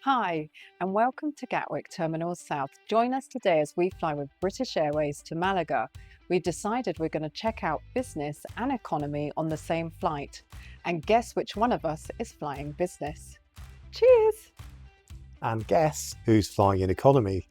Hi, and welcome to Gatwick Terminal South. Join us today as we fly with British Airways to Malaga. We've decided we're going to check out business and economy on the same flight. And guess which one of us is flying business? Cheers! And guess who's flying in economy?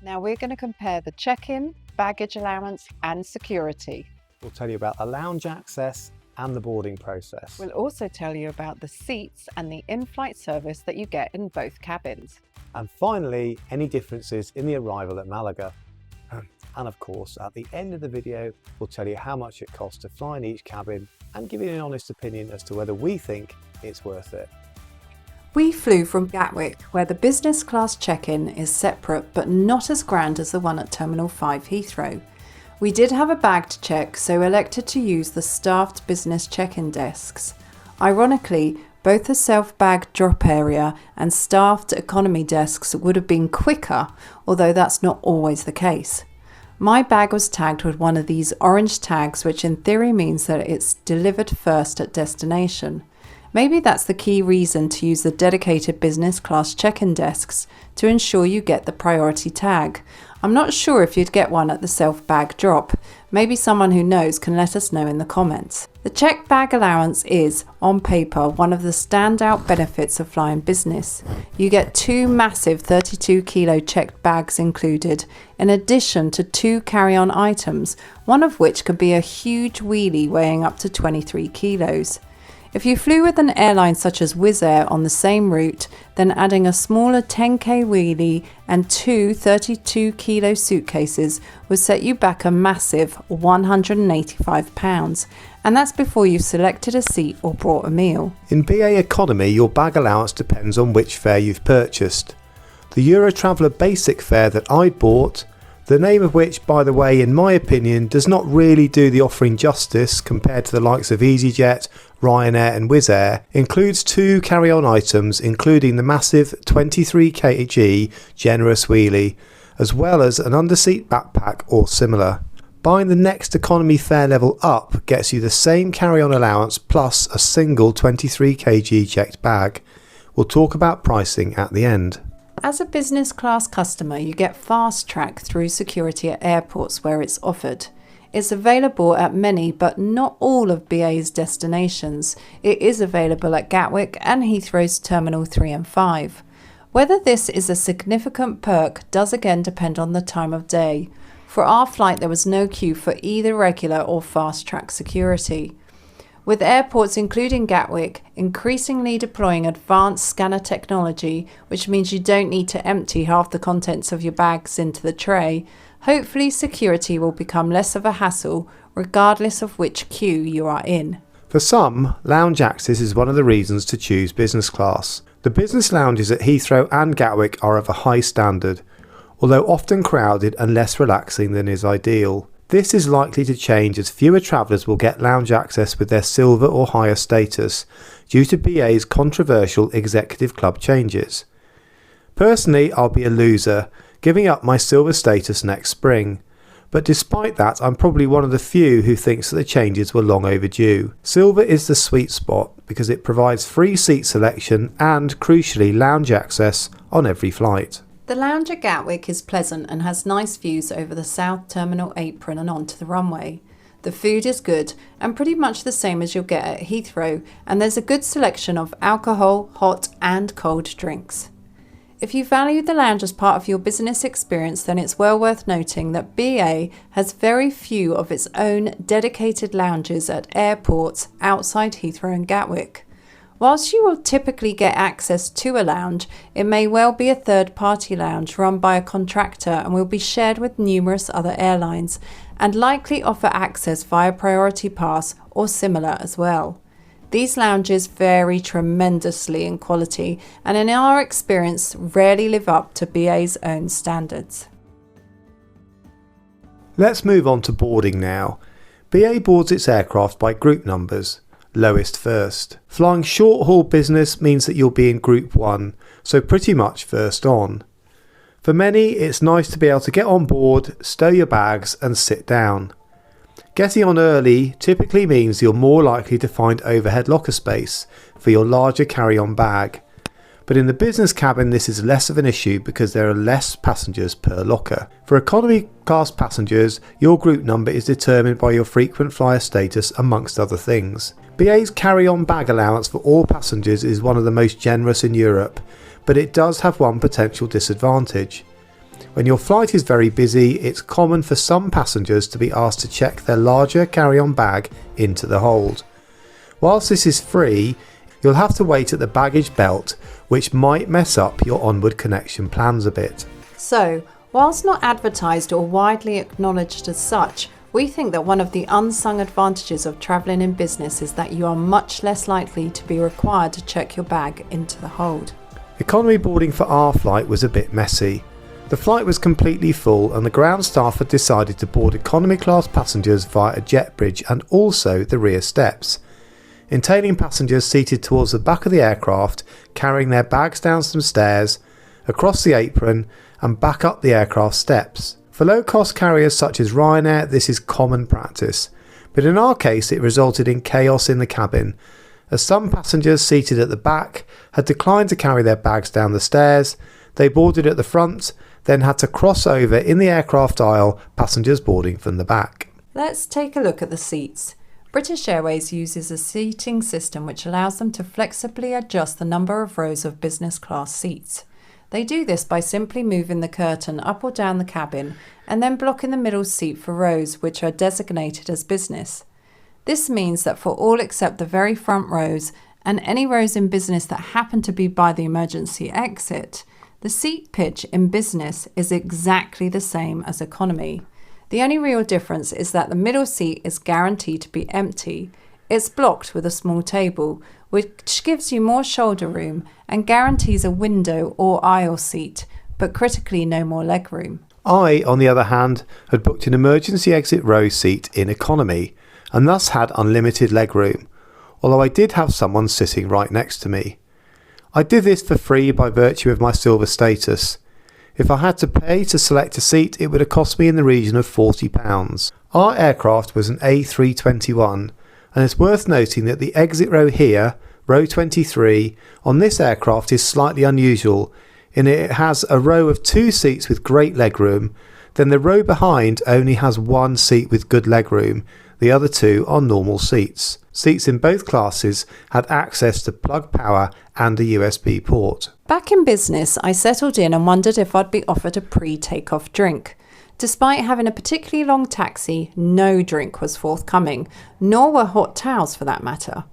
Now we're going to compare the check-in, baggage allowance and security. We'll tell you about the lounge access and the boarding process. We'll also tell you about the seats and the in-flight service that you get in both cabins. And finally, any differences in the arrival at Malaga. And of course, at the end of the video, we'll tell you how much it costs to fly in each cabin and give you an honest opinion as to whether we think it's worth it. We flew from Gatwick, where the business class check-in is separate but not as grand as the one at Terminal 5 Heathrow. We did have a bag to check, so elected to use the staffed business check-in desks. Ironically, both the self-bag drop area and staffed economy desks would have been quicker, although that's not always the case. My bag was tagged with one of these orange tags, which in theory means that it's delivered first at destination. Maybe that's the key reason to use the dedicated business class check-in desks, to ensure you get the priority tag. I'm not sure if you'd get one at the self-bag drop. Maybe someone who knows can let us know in the comments. The checked bag allowance is, on paper, one of the standout benefits of flying business. You get 2 massive 32 kilo checked bags included, in addition to 2 carry-on items, one of which could be a huge wheelie weighing up to 23 kilos. If you flew with an airline such as Wizz Air on the same route, then adding a smaller 10k wheelie and 2 32 kilo suitcases would set you back a massive £185, and that's before you've selected a seat or bought a meal. In BA Economy, your bag allowance depends on which fare you've purchased. The Eurotraveller basic fare that I bought, the name of which, by the way, in my opinion, does not really do the offering justice compared to the likes of EasyJet, Ryanair and Wizz Air, includes 2 carry-on items, including the massive 23 kg generous wheelie, as well as an underseat backpack or similar. Buying the next economy fare level up gets you the same carry-on allowance plus a single 23 kg checked bag. We'll talk about pricing at the end. As a business class customer, you get fast track through security at airports where it's offered. It's available at many but not all of BA's destinations. It is available at Gatwick and Heathrow's Terminal 3 and 5. Whether this is a significant perk does again depend on the time of day. For our flight there was no queue for either regular or fast track security. With airports including Gatwick increasingly deploying advanced scanner technology, which means you don't need to empty half the contents of your bags into the tray, hopefully security will become less of a hassle regardless of which queue you are in. For some, lounge access is one of the reasons to choose business class. The business lounges at Heathrow and Gatwick are of a high standard, although often crowded and less relaxing than is ideal. This is likely to change as fewer travellers will get lounge access with their silver or higher status due to BA's controversial executive club changes. Personally, I'll be a loser, giving up my silver status next spring. But despite that, I'm probably one of the few who thinks that the changes were long overdue. Silver is the sweet spot because it provides free seat selection and, crucially, lounge access on every flight. The lounge at Gatwick is pleasant and has nice views over the South Terminal apron and onto the runway. The food is good and pretty much the same as you'll get at Heathrow, and there's a good selection of alcohol, hot and cold drinks. If you value the lounge as part of your business experience, then it's well worth noting that BA has very few of its own dedicated lounges at airports outside Heathrow and Gatwick. Whilst you will typically get access to a lounge, it may well be a third-party lounge run by a contractor and will be shared with numerous other airlines, and likely offer access via Priority Pass or similar as well. These lounges vary tremendously in quality and in our experience rarely live up to BA's own standards. Let's move on to boarding now. BA boards its aircraft by group numbers. Lowest first. Flying short-haul business means that you'll be in Group 1, so pretty much first on. For many, it's nice to be able to get on board, stow your bags and sit down. Getting on early typically means you're more likely to find overhead locker space for your larger carry-on bag. But in the business cabin this is less of an issue because there are less passengers per locker. For economy class passengers, your group number is determined by your frequent flyer status amongst other things. BA's carry-on bag allowance for all passengers is one of the most generous in Europe, but it does have one potential disadvantage. When your flight is very busy, it's common for some passengers to be asked to check their larger carry-on bag into the hold. Whilst this is free, you'll have to wait at the baggage belt, which might mess up your onward connection plans a bit. So, whilst not advertised or widely acknowledged as such, we think that one of the unsung advantages of travelling in business is that you are much less likely to be required to check your bag into the hold. Economy boarding for our flight was a bit messy. The flight was completely full and the ground staff had decided to board economy class passengers via a jet bridge and also the rear steps, entailing passengers seated towards the back of the aircraft, carrying their bags down some stairs, across the apron and back up the aircraft steps. For low-cost carriers such as Ryanair, this is common practice, but in our case it resulted in chaos in the cabin, as some passengers seated at the back had declined to carry their bags down the stairs. They boarded at the front, then had to cross over in the aircraft aisle, passengers boarding from the back. Let's take a look at the seats. British Airways uses a seating system which allows them to flexibly adjust the number of rows of business class seats. They do this by simply moving the curtain up or down the cabin and then blocking the middle seat for rows which are designated as business. This means that for all except the very front rows and any rows in business that happen to be by the emergency exit, the seat pitch in business is exactly the same as economy. The only real difference is that the middle seat is guaranteed to be empty. It's blocked with a small table, which gives you more shoulder room and guarantees a window or aisle seat, but critically no more leg room. I, on the other hand, had booked an emergency exit row seat in economy and thus had unlimited leg room, although I did have someone sitting right next to me. I did this for free by virtue of my silver status. If I had to pay to select a seat, it would have cost me in the region of £40. Our aircraft was an A321, and it's worth noting that the exit row here, row 23, on this aircraft is slightly unusual in it has a row of 2 seats with great legroom, then the row behind only has 1 seat with good legroom, the other 2 are normal seats. Seats in both classes had access to plug power and a USB port. Back in business, I settled in and wondered if I'd be offered a pre-takeoff drink. Despite having a particularly long taxi, no drink was forthcoming, nor were hot towels for that matter.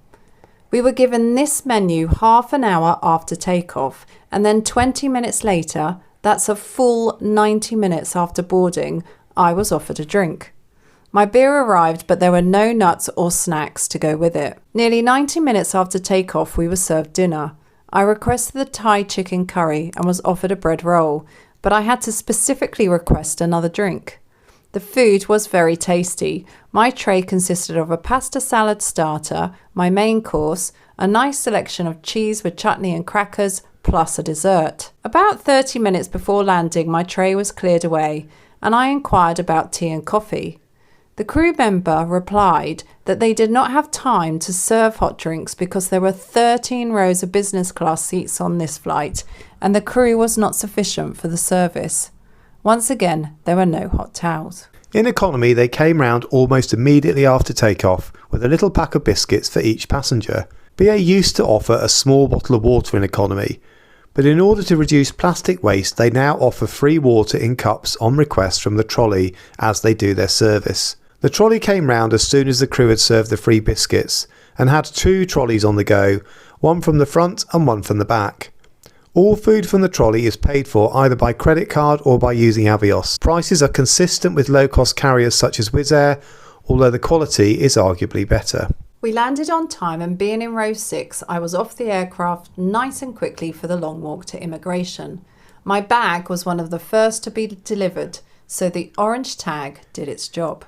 We were given this menu half an hour after takeoff, and then 20 minutes later, that's a full 90 minutes after boarding, I was offered a drink. My beer arrived, but there were no nuts or snacks to go with it. Nearly 90 minutes after takeoff, we were served dinner. I requested the Thai chicken curry and was offered a bread roll, but I had to specifically request another drink. The food was very tasty. My tray consisted of a pasta salad starter, my main course, a nice selection of cheese with chutney and crackers, plus a dessert. About 30 minutes before landing, my tray was cleared away, and I inquired about tea and coffee. The crew member replied that they did not have time to serve hot drinks because there were 13 rows of business class seats on this flight, and the crew was not sufficient for the service. Once again, there were no hot towels. In economy, they came round almost immediately after takeoff with a little pack of biscuits for each passenger. BA used to offer a small bottle of water in economy, but in order to reduce plastic waste, they now offer free water in cups on request from the trolley as they do their service. The trolley came round as soon as the crew had served the free biscuits and had 2 trolleys on the go, one from the front and one from the back. All food from the trolley is paid for either by credit card or by using Avios. Prices are consistent with low-cost carriers such as Wizz Air, although the quality is arguably better. We landed on time, and being in row 6, I was off the aircraft nice and quickly for the long walk to immigration. My bag was one of the first to be delivered, so the orange tag did its job.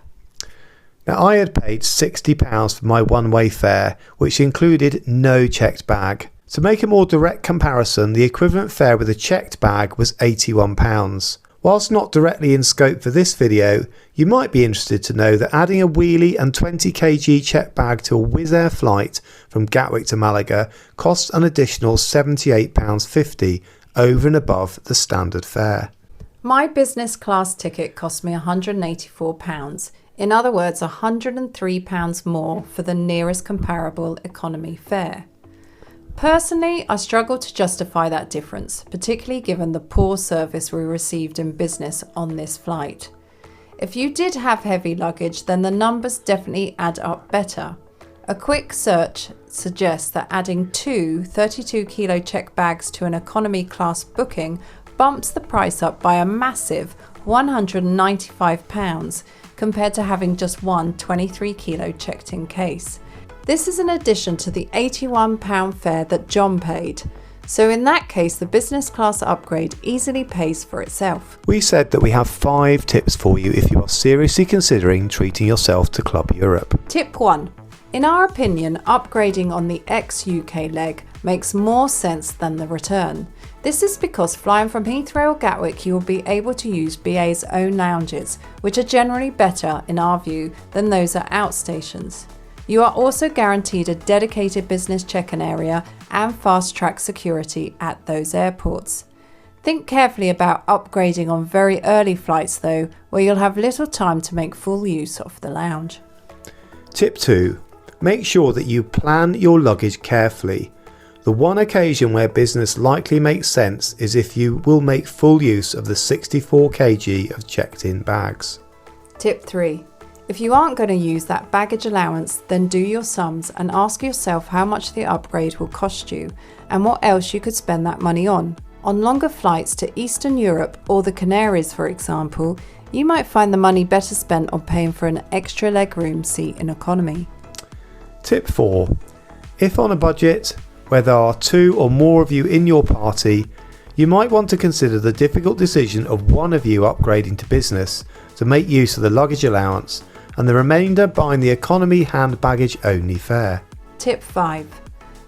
Now, I had paid £60 for my one-way fare, which included no checked bag. To make a more direct comparison, the equivalent fare with a checked bag was £81. Whilst not directly in scope for this video, you might be interested to know that adding a wheelie and 20 kg checked bag to a Wizz Air flight from Gatwick to Malaga costs an additional £78.50 over and above the standard fare. My business class ticket cost me £184, in other words £103 more for the nearest comparable economy fare. Personally, I struggle to justify that difference, particularly given the poor service we received in business on this flight. If you did have heavy luggage, then the numbers definitely add up better. A quick search suggests that adding two 32 kilo check bags to an economy class booking bumps the price up by a massive £195 compared to having just one 23 kilo checked in case. This is in addition to the £81 fare that John paid. So in that case, the business class upgrade easily pays for itself. We said that we have 5 tips for you if you are seriously considering treating yourself to Club Europe. Tip 1. In our opinion, upgrading on the ex-UK leg makes more sense than the return. This is because flying from Heathrow or Gatwick, you will be able to use BA's own lounges, which are generally better, in our view, than those at outstations. You are also guaranteed a dedicated business check-in area and fast-track security at those airports. Think carefully about upgrading on very early flights though, where you'll have little time to make full use of the lounge. Tip 2. Make sure that you plan your luggage carefully. The one occasion where business likely makes sense is if you will make full use of the 64 kg of checked-in bags. Tip 3. If you aren't going to use that baggage allowance, then do your sums and ask yourself how much the upgrade will cost you and what else you could spend that money on. On longer flights to Eastern Europe or the Canaries, for example, you might find the money better spent on paying for an extra legroom seat in economy. Tip 4. If on a budget, where there are 2 or more of you in your party, you might want to consider the difficult decision of one of you upgrading to business to make use of the luggage allowance and the remainder buying the economy hand baggage only fare. Tip 5.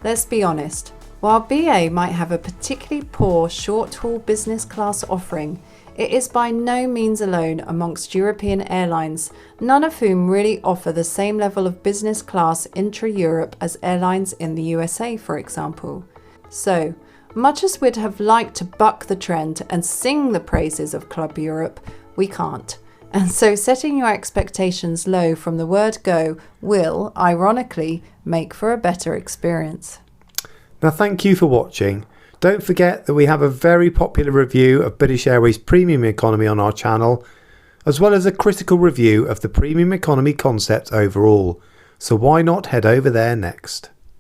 Let's be honest, while BA might have a particularly poor short-haul business class offering, it is by no means alone amongst European airlines, none of whom really offer the same level of business class intra-Europe as airlines in the USA, for example. So, much as we'd have liked to buck the trend and sing the praises of Club Europe, we can't. And so setting your expectations low from the word go will, ironically, make for a better experience. Now thank you for watching. Don't forget that we have a very popular review of British Airways Premium Economy on our channel, as well as a critical review of the Premium Economy concept overall. So why not head over there next?